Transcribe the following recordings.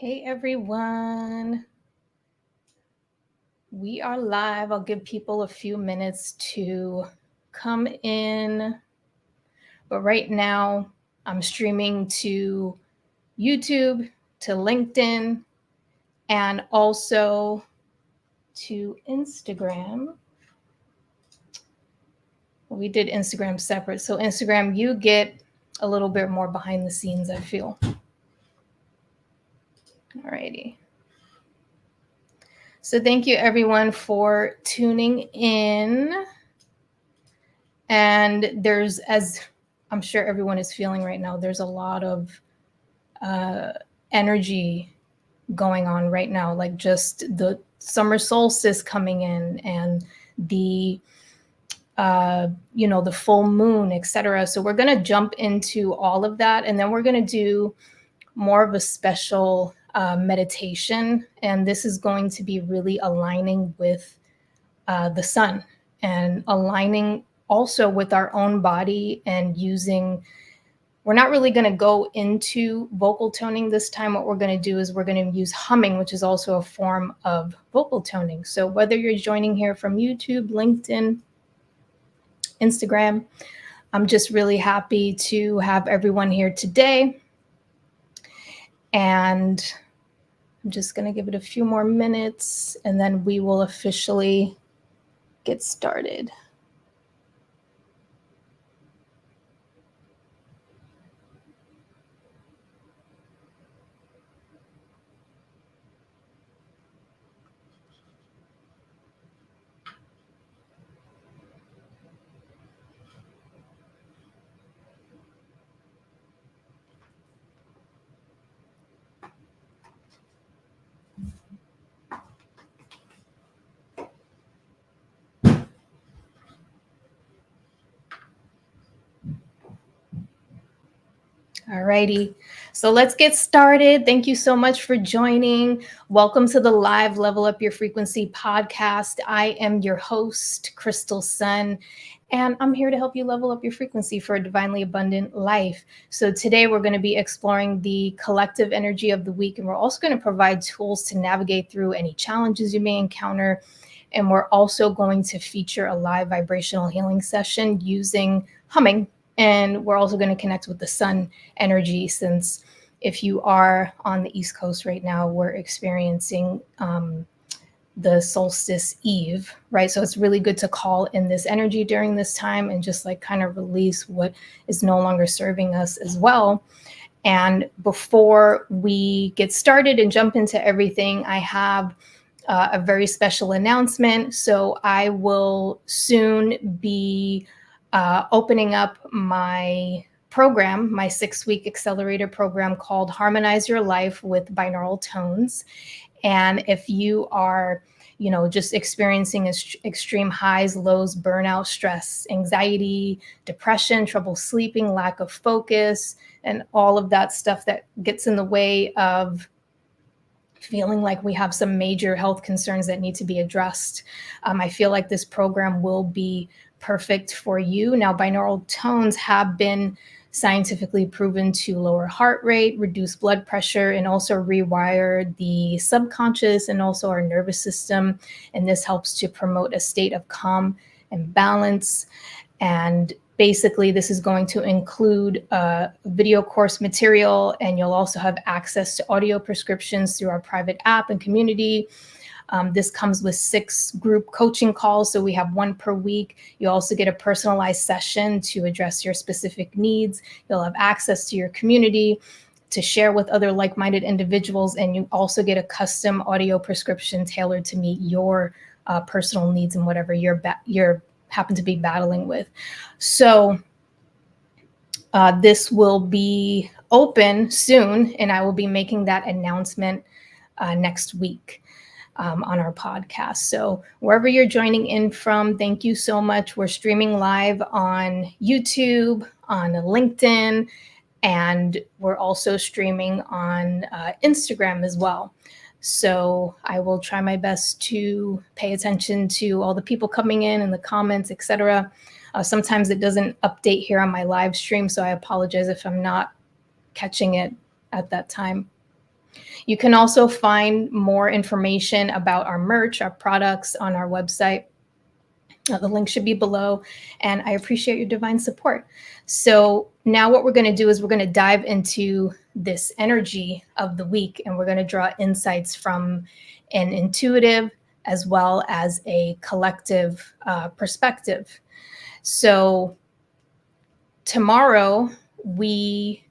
Hey everyone, we are live. I'll give people a few minutes to come in, but right now I'm streaming to YouTube, to LinkedIn, and also to Instagram. We did Instagram separate, so Instagram, you get a little bit more behind the scenes, I feel. Alrighty. So thank you everyone for tuning in. And there's, as I'm sure everyone is feeling right now, there's a lot of energy going on right now, like just the summer solstice coming in and the the full moon, etc. So we're going to jump into all of that, and then we're going to do more of a special meditation, and this is going to be really aligning with the sun and aligning also with our own body and using, we're not really going to go into vocal toning this time. What we're going to do is we're going to use humming, which is also a form of vocal toning. So whether you're joining here from YouTube, LinkedIn, Instagram, I'm just really happy to have everyone here today. And I'm just going to give it a few more minutes and then we will officially get started. Alrighty, so let's get started. Thank you so much for joining. Welcome to the live Level Up Your Frequency podcast. I am your host, Crystal Sun, and I'm here to help you level up your frequency for a divinely abundant life. So today we're going to be exploring the collective energy of the week, and we're also going to provide tools to navigate through any challenges you may encounter. And we're also going to feature a live vibrational healing session using humming. And we're also going to connect with the sun energy, since if you are on the East Coast right now, we're experiencing the solstice eve, right? So it's really good to call in this energy during this time and just like kind of release what is no longer serving us as well. And before we get started and jump into everything, I have a very special announcement. So I will soon be opening up my program, my 6-week accelerator program called Harmonize Your Life with Binaural Tones. And if you are, just experiencing extreme highs, lows, burnout, stress, anxiety, depression, trouble sleeping, lack of focus, and all of that stuff that gets in the way of feeling like we have some major health concerns that need to be addressed, I feel like this program will be perfect for you. Now, binaural tones have been scientifically proven to lower heart rate, reduce blood pressure, and also rewire the subconscious and also our nervous system. And this helps to promote a state of calm and balance. And basically, this is going to include video course material, and you'll also have access to audio prescriptions through our private app and community. This comes with 6 group coaching calls, so we have 1 per week. You also get a personalized session to address your specific needs. You'll have access to your community to share with other like-minded individuals, and you also get a custom audio prescription tailored to meet your personal needs and whatever you're happen to be battling with. So this will be open soon, and I will be making that announcement next week on our podcast. So wherever you're joining in from, thank you so much. We're streaming live on YouTube, on LinkedIn, and we're also streaming on Instagram as well. So I will try my best to pay attention to all the people coming in and the comments, etc. Sometimes it doesn't update here on my live stream, so I apologize if I'm not catching it at that time. You can also find more information about our merch, our products on our website. The link should be below, and I appreciate your divine support. So now what we're going to do is we're going to dive into this energy of the week, and we're going to draw insights from an intuitive as well as a collective perspective. So tomorrow we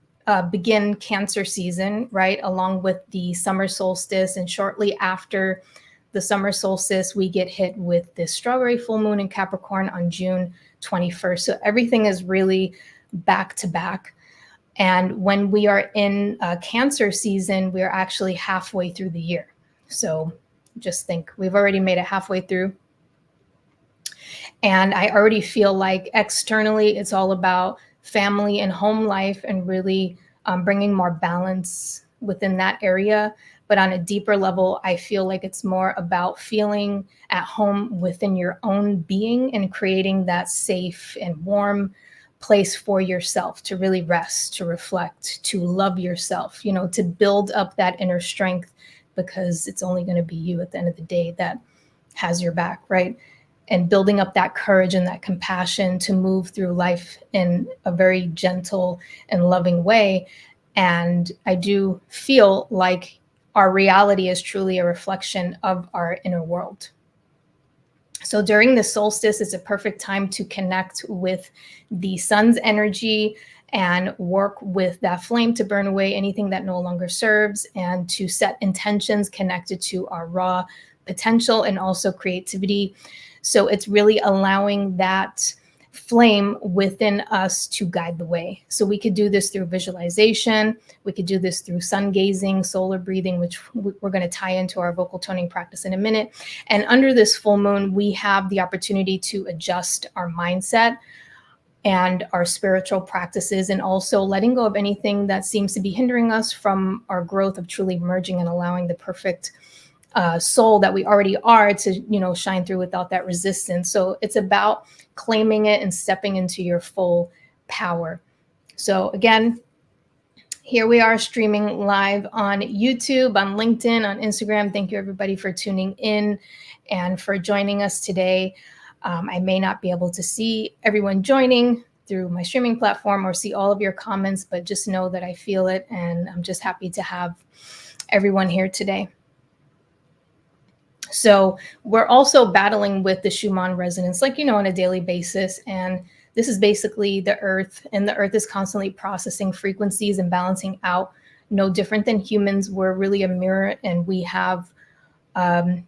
begin Cancer season, right, along with the summer solstice, and shortly after the summer solstice, we get hit with this strawberry full moon in Capricorn on June 21st. So everything is really back to back. And when we are in Cancer season, we are actually halfway through the year. So just think, we've already made it halfway through. And I already feel like externally, it's all about family and home life and really bringing more balance within that area. But on a deeper level, I feel like it's more about feeling at home within your own being and creating that safe and warm place for yourself to really rest, to reflect, to love yourself, you know, to build up that inner strength, because it's only going to be you at the end of the day that has your back, right? And building up that courage and that compassion to move through life in a very gentle and loving way. And I do feel like our reality is truly a reflection of our inner world. So during the solstice, it's a perfect time to connect with the sun's energy and work with that flame to burn away anything that no longer serves, and to set intentions connected to our raw potential and also creativity. So it's really allowing that flame within us to guide the way. So we could do this through visualization. We could do this through sun gazing, solar breathing, which we're going to tie into our vocal toning practice in a minute. And under this full moon, we have the opportunity to adjust our mindset and our spiritual practices, and also letting go of anything that seems to be hindering us from our growth of truly merging and allowing the perfect soul that we already are to, you know, shine through without that resistance. So it's about claiming it and stepping into your full power. So again, here we are streaming live on YouTube, on LinkedIn, on Instagram. Thank you everybody for tuning in and for joining us today. I may not be able to see everyone joining through my streaming platform or see all of your comments, but just know that I feel it, and I'm just happy to have everyone here today. So we're also battling with the Schumann resonance, like, you know, on a daily basis. And this is basically the earth, and the earth is constantly processing frequencies and balancing out. No different than humans. We're really a mirror, and we have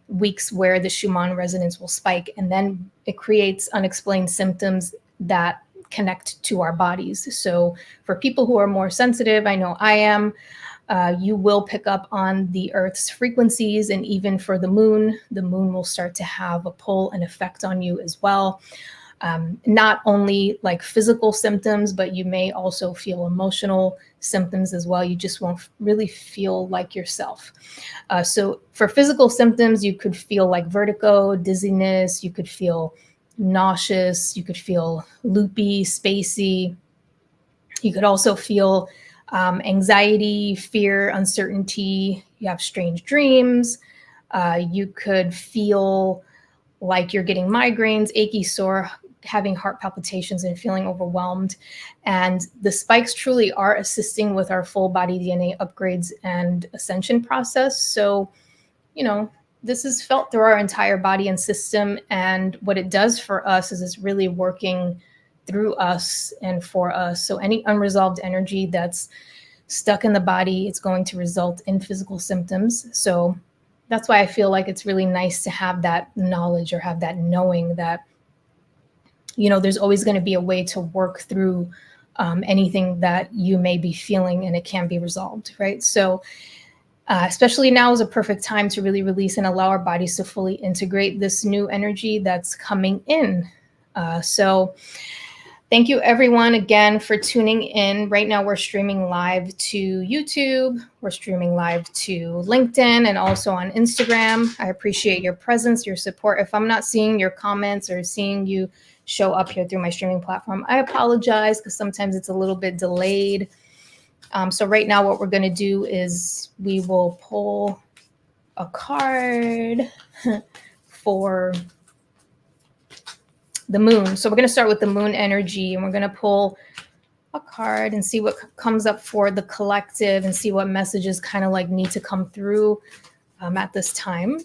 weeks where the Schumann resonance will spike, and then it creates unexplained symptoms that connect to our bodies. So for people who are more sensitive, I know I am, you will pick up on the Earth's frequencies. And even for the moon will start to have a pull and effect on you as well. Not only like physical symptoms, but you may also feel emotional symptoms as well. You just won't really feel like yourself. So for physical symptoms, you could feel like vertigo, dizziness, you could feel nauseous, you could feel loopy, spacey. You could also feel anxiety, fear, uncertainty. You have strange dreams. You could feel like you're getting migraines, achy, sore, having heart palpitations, and feeling overwhelmed. And the spikes truly are assisting with our full body DNA upgrades and ascension process. So, you know, this is felt through our entire body and system. And what it does for us is it's really working through us and for us. So any unresolved energy that's stuck in the body, it's going to result in physical symptoms. So that's why I feel like it's really nice to have that knowledge, or have that knowing that, you know, there's always going to be a way to work through anything that you may be feeling, and it can be resolved, right? So especially now is a perfect time to really release and allow our bodies to fully integrate this new energy that's coming in. So thank you everyone again for tuning in. Right now we're streaming live to YouTube. We're streaming live to LinkedIn and also on Instagram. I appreciate your presence, your support. If I'm not seeing your comments or seeing you show up here through my streaming platform, I apologize, because sometimes it's a little bit delayed. So right now what we're going to do is we will pull a card for the moon. So we're going to start with the moon energy, and we're going to pull a card and see what comes up for the collective and see what messages kind of like need to come through at this time.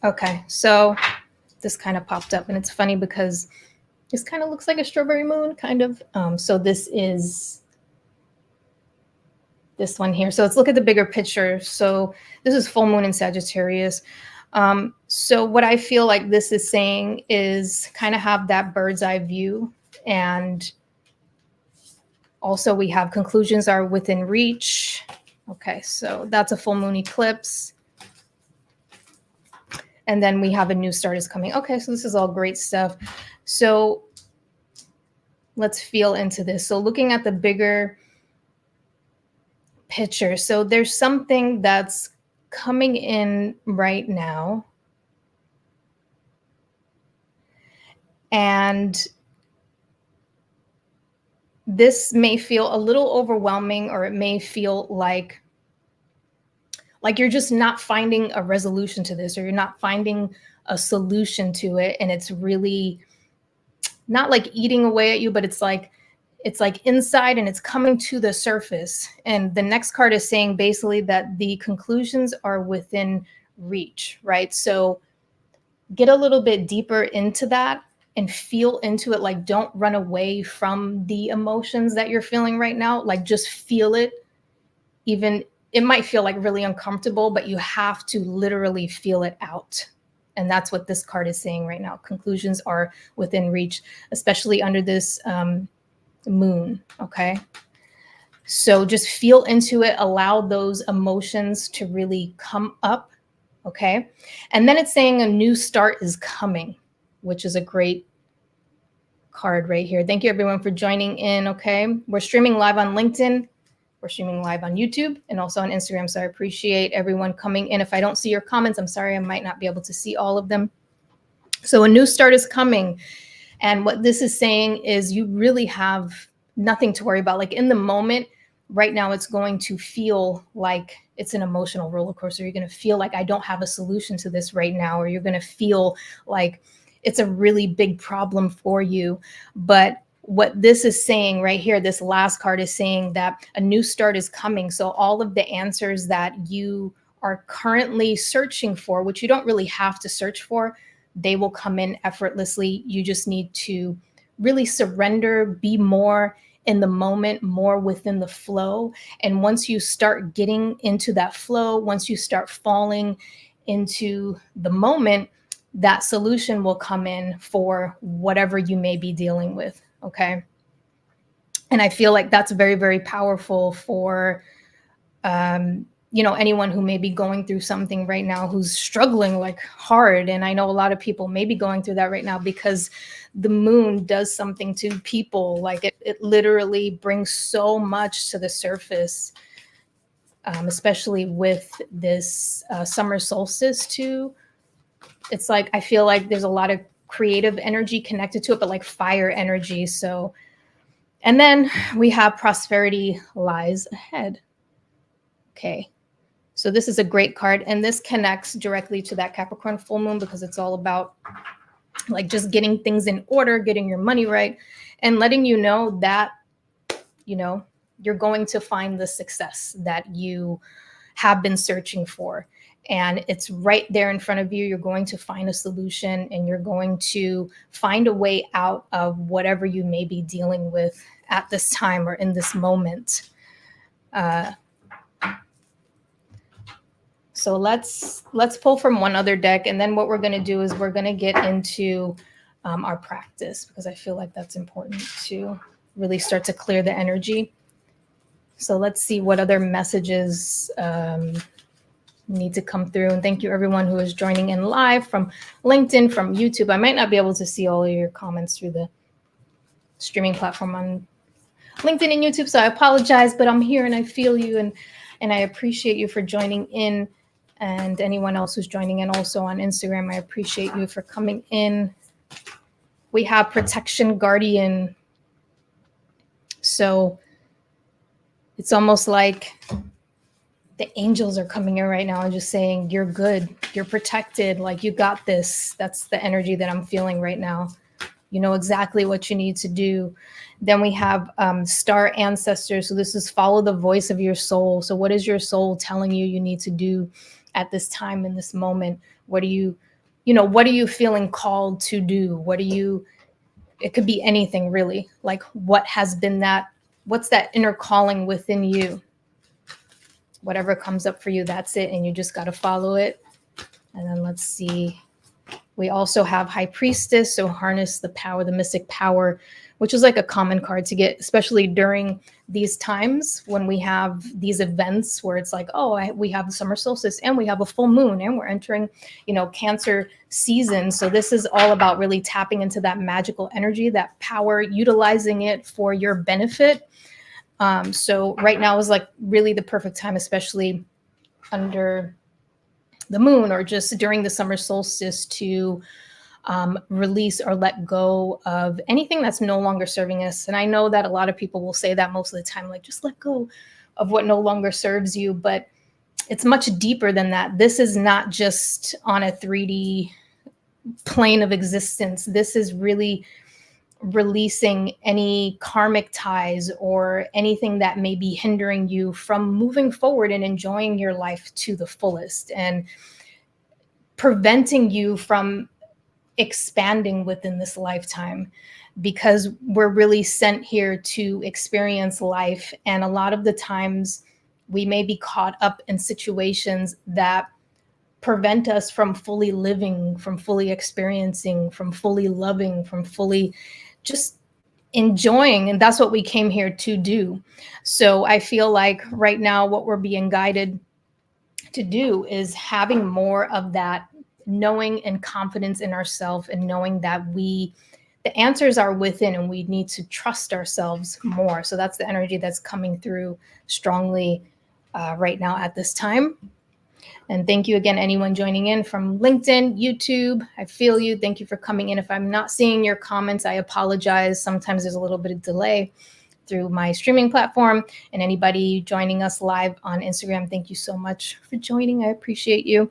Okay, so this kind of popped up, and it's funny because this kind of looks like a strawberry moon, kind of. So this is this one here. So let's look at the bigger picture. So this is full moon in Sagittarius. So what I feel like this is saying is kind of have that bird's eye view. And also we have conclusions are within reach. Okay, so that's a full moon eclipse. And then we have a new start is coming. Okay, so this is all great stuff. So let's feel into this. So looking at the bigger picture. So there's something that's coming in right now. And this may feel a little overwhelming, or it may feel like you're just not finding a resolution to this, or you're not finding a solution to it. And it's really not like eating away at you, but it's like inside and it's coming to the surface. And the next card is saying basically that the conclusions are within reach, right? So get a little bit deeper into that and feel into it. Like, don't run away from the emotions that you're feeling right now. Like, just feel it. Even it might feel like really uncomfortable, but you have to literally feel it out. And that's what this card is saying right now. Conclusions are within reach, especially under this moon. Okay. So just feel into it. Allow those emotions to really come up. Okay. And then it's saying a new start is coming, which is a great card right here. Thank you everyone for joining in. Okay. We're streaming live on LinkedIn. We're streaming live on YouTube and also on Instagram. So I appreciate everyone coming in. If I don't see your comments, I'm sorry, I might not be able to see all of them. So a new start is coming. And what this is saying is you really have nothing to worry about. Like, in the moment right now, it's going to feel like it's an emotional roller coaster. You're going to feel like I don't have a solution to this right now, or you're going to feel like it's a really big problem for you. But what this is saying right here, this last card is saying that a new start is coming. So all of the answers that you are currently searching for, which you don't really have to search for, they will come in effortlessly. You just need to really surrender, be more in the moment, more within the flow. And once you start getting into that flow, once you start falling into the moment, that solution will come in for whatever you may be dealing with. Okay. And I feel like that's very, very powerful for, anyone who may be going through something right now, who's struggling like hard. And I know a lot of people may be going through that right now, because the moon does something to people. Like it literally brings so much to the surface, especially with this summer solstice too. It's like, I feel like there's a lot of creative energy connected to it, but like fire energy. So, and then we have prosperity lies ahead. Okay. So this is a great card, and this connects directly to that Capricorn full moon, because it's all about like just getting things in order, getting your money right, and letting you know that, you're going to find the success that you have been searching for. And it's right there in front of you. You're going to find a solution, and you're going to find a way out of whatever you may be dealing with at this time or in this moment. So let's pull from one other deck, and then what we're going to do is we're going to get into our practice, because I feel like that's important to really start to clear the energy. So let's see what other messages need to come through. And thank you everyone who is joining in live from LinkedIn, from YouTube. I might not be able to see all of your comments through the streaming platform on LinkedIn and YouTube, so I apologize, but I'm here and I feel you, and I appreciate you for joining in. And anyone else who's joining in also on Instagram, I appreciate you for coming in. We have Protection Guardian So it's almost like the angels are coming in right now and just saying, you're good, you're protected, like you got this. That's the energy that I'm feeling right now. You know exactly what you need to do. Then we have star ancestors. So this is follow the voice of your soul. So what is your soul telling you you need to do at this time, in this moment? What are you feeling called to do? It could be anything really. Like what's that inner calling within you? Whatever comes up for you, that's it. And you just got to follow it. And then let's see. We also have High Priestess, so harness the power, the mystic power, which is like a common card to get, especially during these times when we have these events where it's like, we have the summer solstice and we have a full moon and we're entering, Cancer season. So this is all about really tapping into that magical energy, that power, utilizing it for your benefit. So right now is like really the perfect time, especially under the moon or just during the summer solstice, to release or let go of anything that's no longer serving us. And I know that a lot of people will say that most of the time, like just let go of what no longer serves you, but it's much deeper than that. This is not just on a 3D plane of existence. This is really releasing any karmic ties or anything that may be hindering you from moving forward and enjoying your life to the fullest, and preventing you from expanding within this lifetime, because we're really sent here to experience life. And a lot of the times we may be caught up in situations that prevent us from fully living, from fully experiencing, from fully loving, from fully just enjoying. And that's what we came here to do. So I feel like right now what we're being guided to do is having more of that knowing and confidence in ourselves, and knowing that the answers are within and we need to trust ourselves more. So that's the energy that's coming through strongly right now at this time. And thank you again, anyone joining in from LinkedIn, YouTube. I feel you. Thank you for coming in. If I'm not seeing your comments, I apologize. Sometimes there's a little bit of delay through my streaming platform. And anybody joining us live on Instagram, thank you so much for joining. I appreciate you.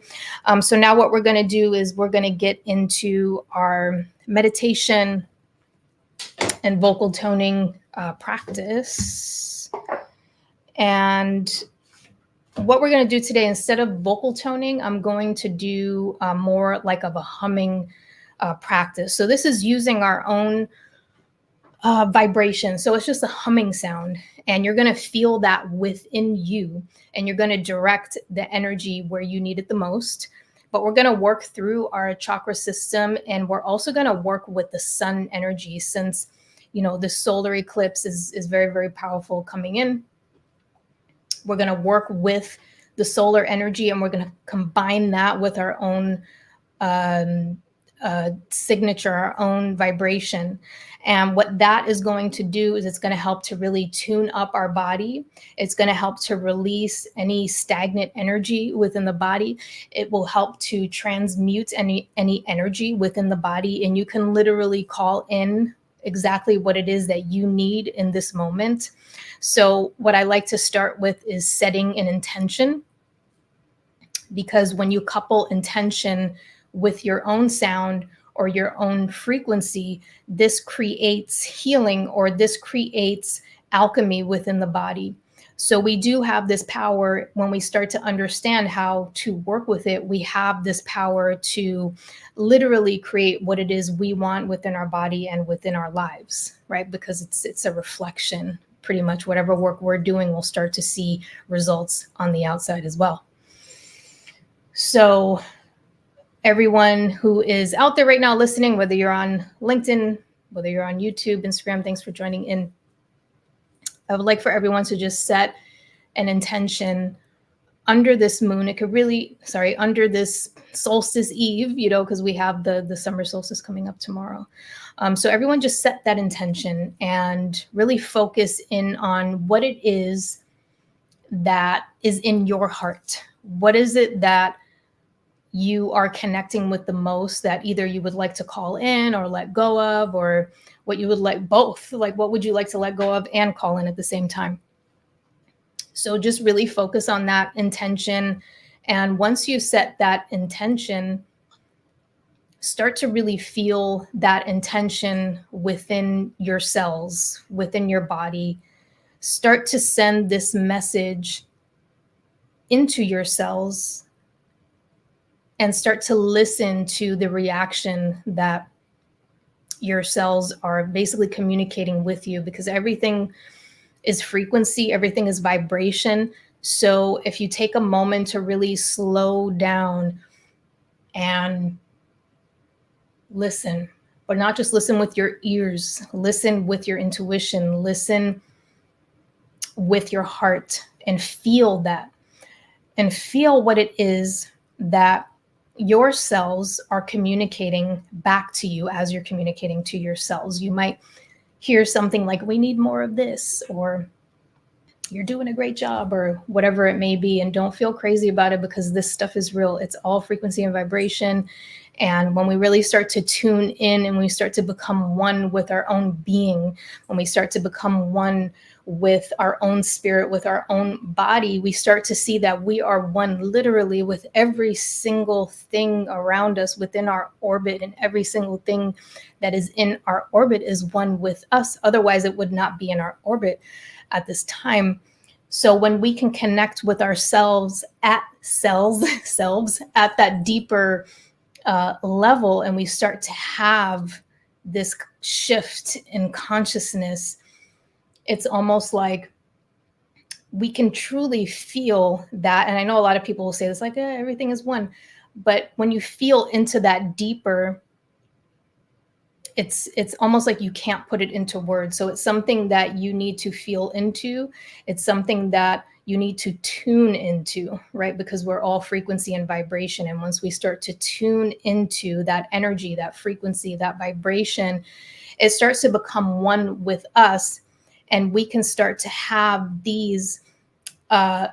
So now what we're going to do is we're going to get into our meditation and vocal toning practice. And what we're going to do today, instead of vocal toning, I'm going to do more like of a humming practice. So this is using our own vibration. So it's just a humming sound, and you're going to feel that within you, and you're going to direct the energy where you need it the most. But we're going to work through our chakra system, and we're also going to work with the sun energy, since, the solar eclipse is very, very powerful coming in. We're going to work with the solar energy, and we're going to combine that with our own signature, our own vibration. And what that is going to do is it's going to help to really tune up our body. It's going to help to release any stagnant energy within the body. It will help to transmute any energy within the body. And you can literally call in exactly what it is that you need in this moment. So what I like to start with is setting an intention, because when you couple intention with your own sound or your own frequency, this creates healing, or this creates alchemy within the body. So we do have this power when we start to understand how to work with it. We have this power to literally create what it is we want within our body and within our lives, right? Because it's a reflection. Pretty much whatever work we're doing, we'll start to see results on the outside as well. So everyone who is out there right now listening, whether you're on LinkedIn, whether you're on YouTube, Instagram, thanks for joining in. I would like for everyone to just set an intention under this moon. It could really, under this solstice eve, because we have the summer solstice coming up tomorrow. So everyone just set that intention and really focus in on what it is that is in your heart. What is it that you are connecting with the most, that either you would like to call in or let go of, or what you would like both, like what would you like to let go of and call in at the same time. So just really focus on that intention. And once you set that intention, start to really feel that intention within your cells, within your body. Start to send this message into your cells and start to listen to the reaction that your cells are basically communicating with you, because everything is frequency, everything is vibration. So if you take a moment to really slow down and listen, but not just listen with your ears, listen with your intuition, listen with your heart, and feel that, and feel what it is that your cells are communicating back to you as you're communicating to your cells. You might hear something like, we need more of this, or you're doing a great job, or whatever it may be. And don't feel crazy about it, because this stuff is real. It's all frequency and vibration. And when we really start to tune in and we start to become one with our own being, when we start to become one with our own spirit, with our own body, we start to see that we are one literally with every single thing around us within our orbit, and every single thing that is in our orbit is one with us. Otherwise, it would not be in our orbit at this time. So when we can connect with ourselves at selves at that deeper level, and we start to have this shift in consciousness, it's almost like we can truly feel that. And I know a lot of people will say this, like, everything is one. But when you feel into that deeper, it's almost like you can't put it into words. So it's something that you need to feel into. It's something that you need to tune into, right? Because we're all frequency and vibration. And once we start to tune into that energy, that frequency, that vibration, it starts to become one with us. And we can start to have these,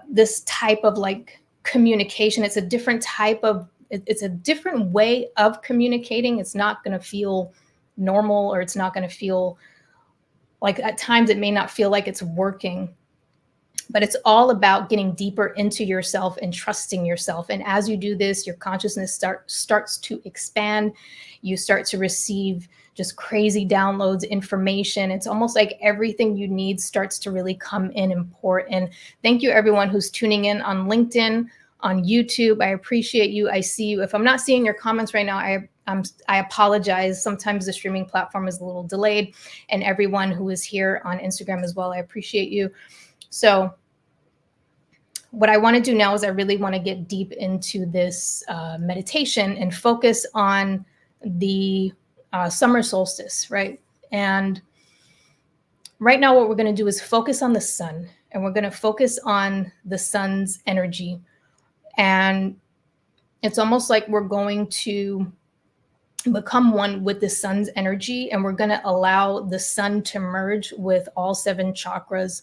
this type of like communication. It's a different type of, it's a different way of communicating. It's not going to feel normal, or it's not going to feel like, at times it may not feel like it's working, but it's all about getting deeper into yourself and trusting yourself. And as you do this, your consciousness starts to expand. You start to receive just crazy downloads, information. It's almost like everything you need starts to really come in and pour in. Thank you, everyone who's tuning in on LinkedIn, on YouTube. I appreciate you. I see you. If I'm not seeing your comments right now, I apologize. Sometimes the streaming platform is a little delayed. And everyone who is here on Instagram as well, I appreciate you. So what I want to do now is I really want to get deep into this meditation and focus on the summer solstice, right? And right now what we're going to do is focus on the sun, and we're going to focus on the sun's energy. And it's almost like we're going to become one with the sun's energy, and we're going to allow the sun to merge with all 7 chakras.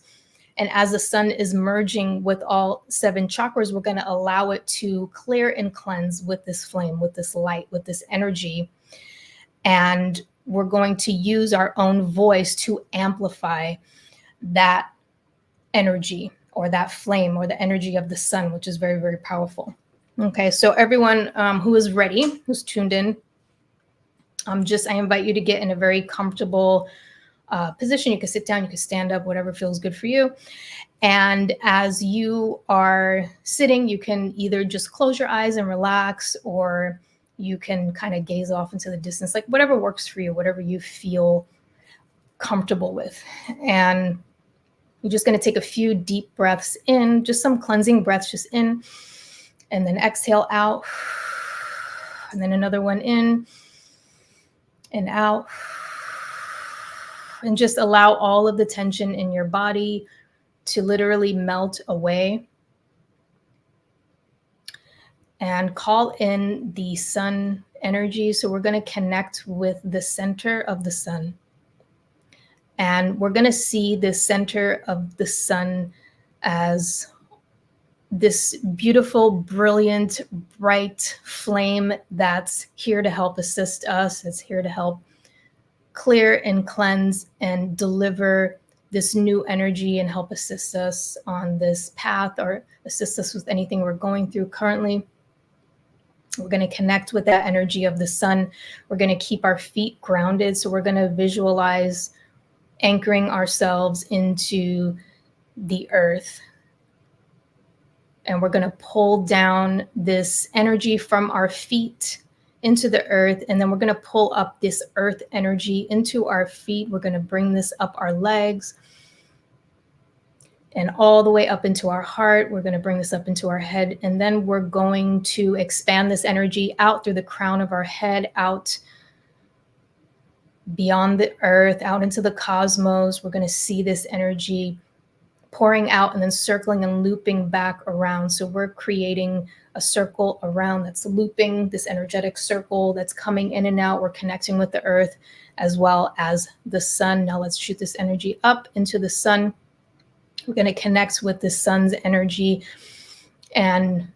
And as the sun is merging with all 7 chakras, we're going to allow it to clear and cleanse with this flame, with this light, with this energy. And we're going to use our own voice to amplify that energy, or that flame, or the energy of the sun, which is very, very powerful. Okay, so everyone who is ready, who's tuned in, I invite you to get in a very comfortable position. You can sit down, you can stand up, whatever feels good for you. And as you are sitting, you can either just close your eyes and relax, or you can kind of gaze off into the distance, like whatever works for you, whatever you feel comfortable with. And you're just going to take a few deep breaths in, just some cleansing breaths, just in, and then exhale out, and then another one in and out. And just allow all of the tension in your body to literally melt away. And call in the sun energy. So we're going to connect with the center of the sun. And we're going to see the center of the sun as this beautiful, brilliant, bright flame that's here to help assist us. It's here to help clear and cleanse and deliver this new energy and help assist us on this path or assist us with anything we're going through currently. We're going to connect with that energy of the sun. We're going to keep our feet grounded. So we're going to visualize anchoring ourselves into the earth. And we're going to pull down this energy from our feet into the earth. And then we're going to pull up this earth energy into our feet. We're going to bring this up our legs and all the way up into our heart. We're going to bring this up into our head. And then we're going to expand this energy out through the crown of our head, out beyond the earth, out into the cosmos. We're going to see this energy pouring out and then circling and looping back around. So we're creating a circle around that's looping, this energetic circle that's coming in and out. We're connecting with the earth as well as the sun. Now let's shoot this energy up into the sun. We're going to connect with the sun's energy. And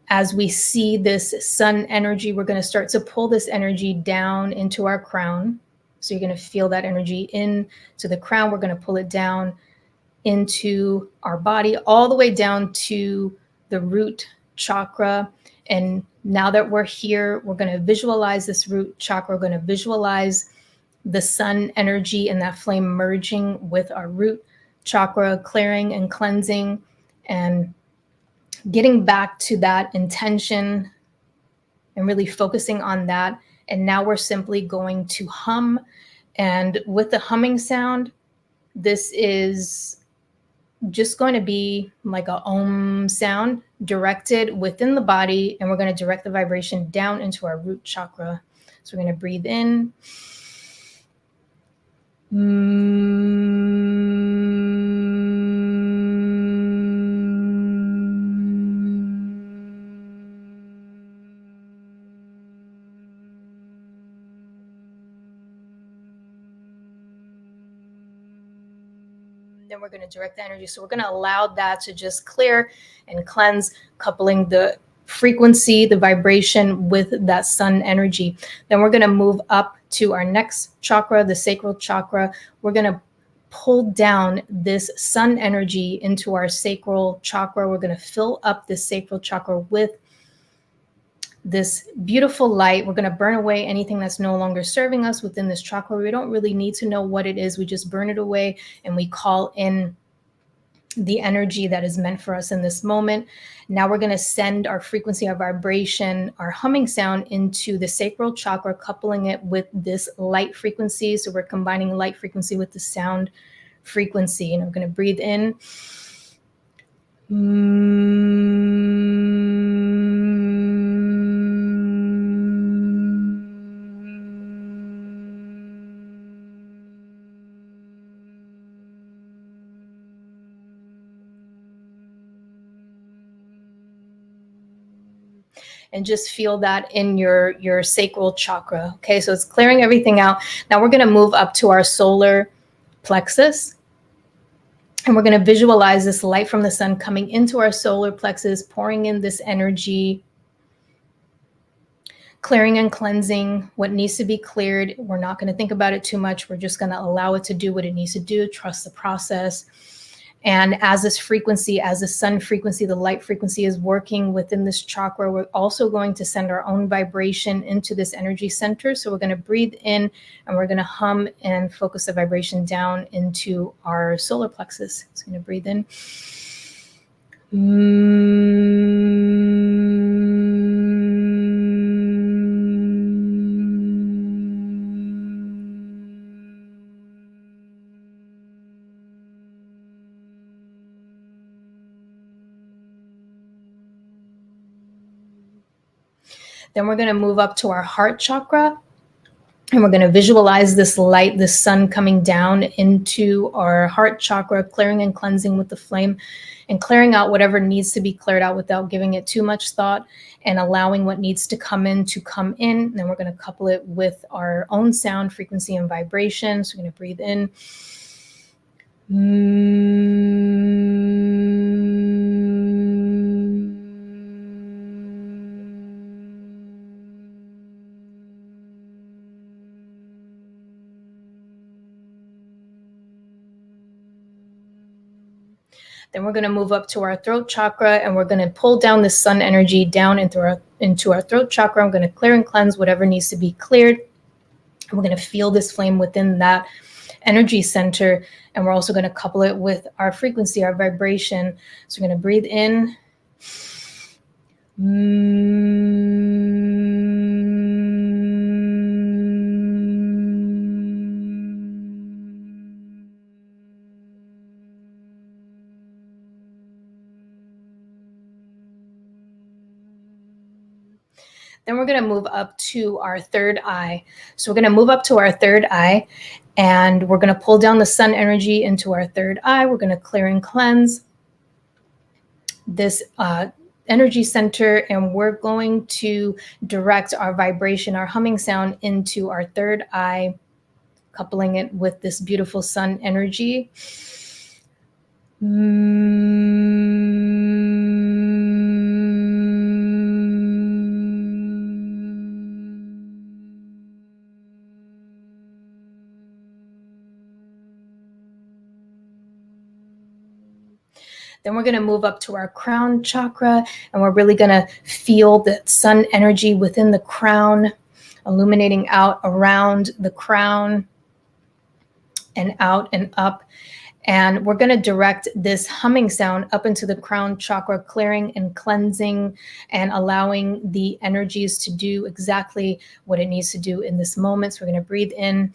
as we see this sun energy, we're going to start to pull this energy down into our crown. So you're going to feel that energy in to the crown. We're going to pull it down into our body, all the way down to the root chakra. And now that we're here, we're going to visualize this root chakra. We're going to visualize the sun energy and that flame merging with our root chakra, clearing and cleansing and getting back to that intention and really focusing on that. And now we're simply going to hum. And with the humming sound, this is just going to be like a om sound directed within the body. And we're going to direct the vibration down into our root chakra. So we're going to breathe in. Then we're going to direct the energy. So we're going to allow that to just clear and cleanse, coupling the frequency, the vibration with that sun energy. Then we're going to move up to our next chakra, the sacral chakra. We're going to pull down this sun energy into our sacral chakra. We're going to fill up this sacral chakra with this beautiful light. We're going to burn away anything that's no longer serving us within this chakra. We don't really need to know what it is. We just burn it away and we call in the energy that is meant for us in this moment. Now we're going to send our frequency, our vibration, our humming sound into the sacral chakra, coupling it with this light frequency. So we're combining light frequency with the sound frequency. And I'm going to breathe in. And just feel that in your sacral chakra. Okay, so it's clearing everything out. Now we're going to move up to our solar plexus. And we're going to visualize this light from the sun coming into our solar plexus, pouring in this energy, clearing and cleansing what needs to be cleared. We're not going to think about it too much. We're just going to allow it to do what it needs to do, trust the process. And as this frequency, as the sun frequency, the light frequency is working within this chakra, we're also going to send our own vibration into this energy center. So we're going to breathe in and we're going to hum and focus the vibration down into our solar plexus. So I'm going to breathe in. Then we're going to move up to our heart chakra. And we're going to visualize this light, this sun coming down into our heart chakra, clearing and cleansing with the flame and clearing out whatever needs to be cleared out without giving it too much thought and allowing what needs to come in to come in. And then we're going to couple it with our own sound, frequency, and vibration. So we're going to breathe in. Then we're going to move up to our throat chakra, and we're going to pull down the sun energy down into our throat chakra. I'm going to clear and cleanse whatever needs to be cleared. And we're going to feel this flame within that energy center. And we're also going to couple it with our frequency, our vibration. So we're going to breathe in. Then we're going to move up to our third eye. So we're going to move up to our third eye, and we're going to pull down the sun energy into our third eye. We're going to clear and cleanse this energy center, and we're going to direct our vibration, our humming sound, into our third eye, coupling it with this beautiful sun energy. Then we're going to move up to our crown chakra, and we're really going to feel the sun energy within the crown, illuminating out around the crown and out and up. And we're going to direct this humming sound up into the crown chakra, clearing and cleansing and allowing the energies to do exactly what it needs to do in this moment. So we're going to breathe in.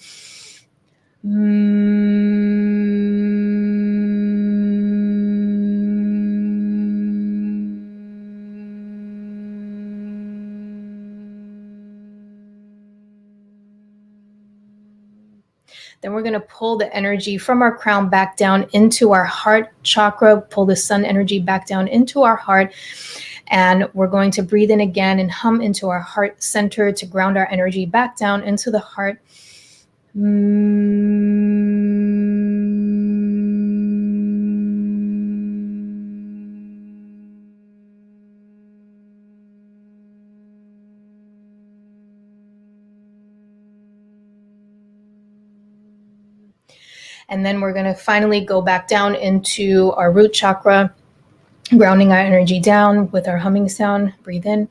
Then we're going to pull the energy from our crown back down into our heart chakra, pull the sun energy back down into our heart. And we're going to breathe in again and hum into our heart center to ground our energy back down into the heart. And then we're going to finally go back down into our root chakra, grounding our energy down with our humming sound. Breathe in.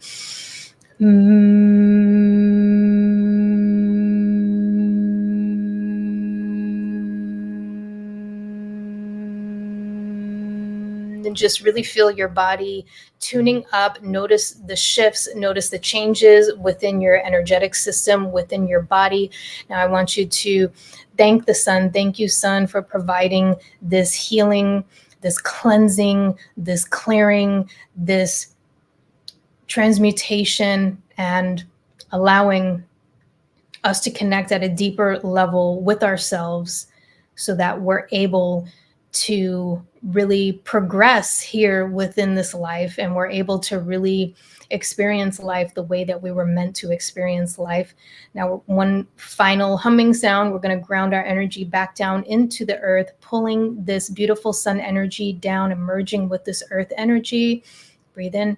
And just really feel your body tuning up. Notice the shifts, notice the changes within your energetic system, within your body. Now I want you to thank the sun. Thank you, sun, for providing this healing, this cleansing, this clearing, this transmutation, and allowing us to connect at a deeper level with ourselves so that we're able to really progress here within this life, and we're able to really experience life the way that we were meant to experience life. Now, one final humming sound, we're going to ground our energy back down into the earth, pulling this beautiful sun energy down and merging with this earth energy. Breathe in.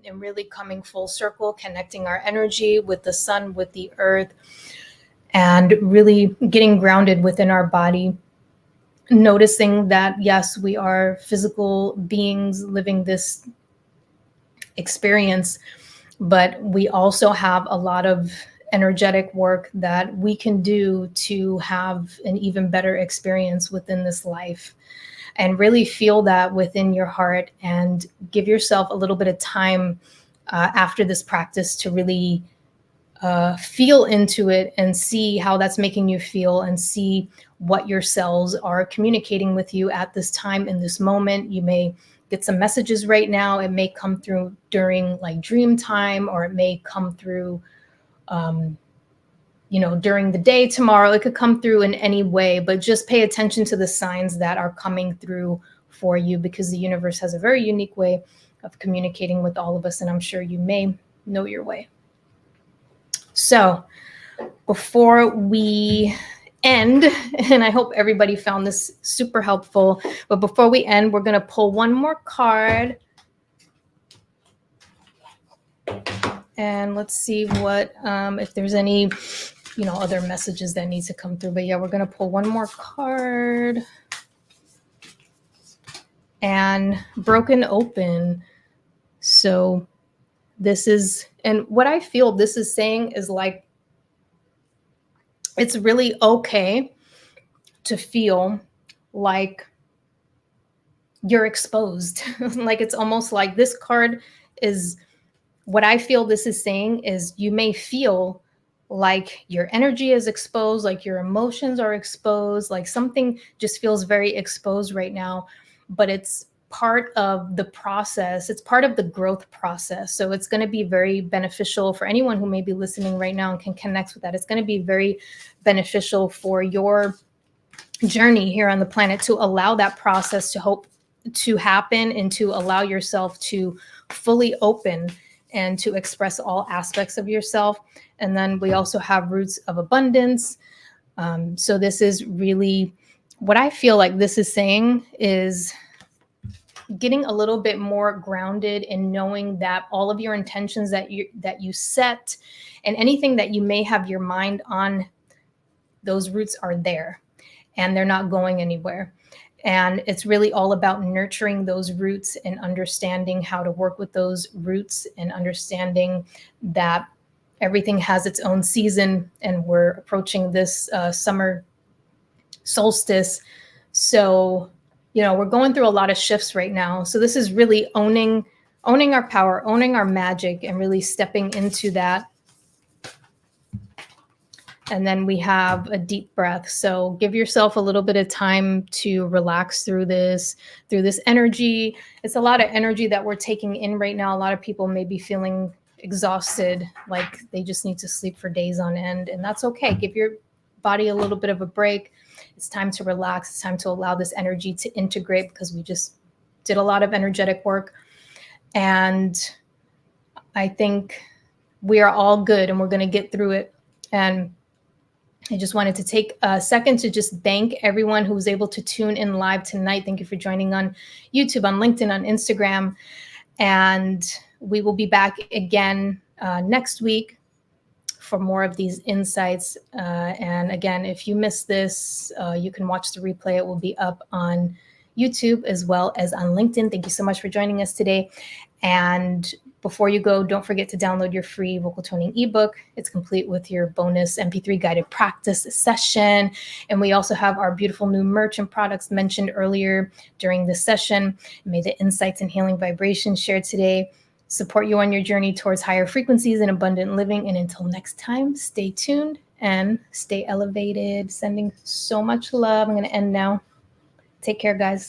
And really coming full circle, connecting our energy with the sun, with the earth, and really getting grounded within our body. Noticing that, yes, we are physical beings living this experience, but we also have a lot of energetic work that we can do to have an even better experience within this life. And really feel that within your heart, and give yourself a little bit of time after this practice to really feel into it and see how that's making you feel, and see what your cells are communicating with you at this time in this moment. You may get some messages right now. It may come through during like dream time, or it may come through during the day tomorrow. It could come through in any way, but just pay attention to the signs that are coming through for you, because the universe has a very unique way of communicating with all of us, and I'm sure you may know your way. So before we end, and I hope everybody found this super helpful, but before we end, we're going to pull one more card. And let's see what, if there's any, other messages that need to come through. But yeah, we're going to pull one more card. And broken open. So this is, and what I feel this is saying is like, it's really okay to feel like you're exposed. Like, it's almost like this card is, what I feel this is saying is you may feel like your energy is exposed, like your emotions are exposed, like something just feels very exposed right now, but it's part of the process. It's part of the growth process. So it's going to be very beneficial for anyone who may be listening right now and can connect with that. It's going to be very beneficial for your journey here on the planet to allow that process to hope to happen and to allow yourself to fully open and to express all aspects of yourself. And then we also have roots of abundance. So this is really what I feel like this is saying is getting a little bit more grounded in knowing that all of your intentions that you set and anything that you may have your mind on, those roots are there and they're not going anywhere. And it's really all about nurturing those roots and understanding how to work with those roots and understanding that everything has its own season, and we're approaching this summer solstice. So, we're going through a lot of shifts right now. So this is really owning our power, owning our magic, and really stepping into that. And then we have a deep breath. So give yourself a little bit of time to relax through this energy. It's a lot of energy that we're taking in right now. A lot of people may be feeling exhausted, like they just need to sleep for days on end. And that's okay. Give your body a little bit of a break. It's time to relax. It's time to allow this energy to integrate, because we just did a lot of energetic work. And I think we are all good and we're going to get through it. And I just wanted to take a second to just thank everyone who was able to tune in live tonight. Thank you for joining on YouTube, on LinkedIn, on Instagram. And we will be back again next week for more of these insights. And again, if you missed this, you can watch the replay. It will be up on YouTube as well as on LinkedIn. Thank you so much for joining us today. And before you go, don't forget to download your free vocal toning ebook. It's complete with your bonus MP3 guided practice session. And we also have our beautiful new merch and products mentioned earlier during this session. May the insights and healing vibrations shared today support you on your journey towards higher frequencies and abundant living. And until next time, stay tuned and stay elevated. Sending so much love. I'm going to end now. Take care, guys.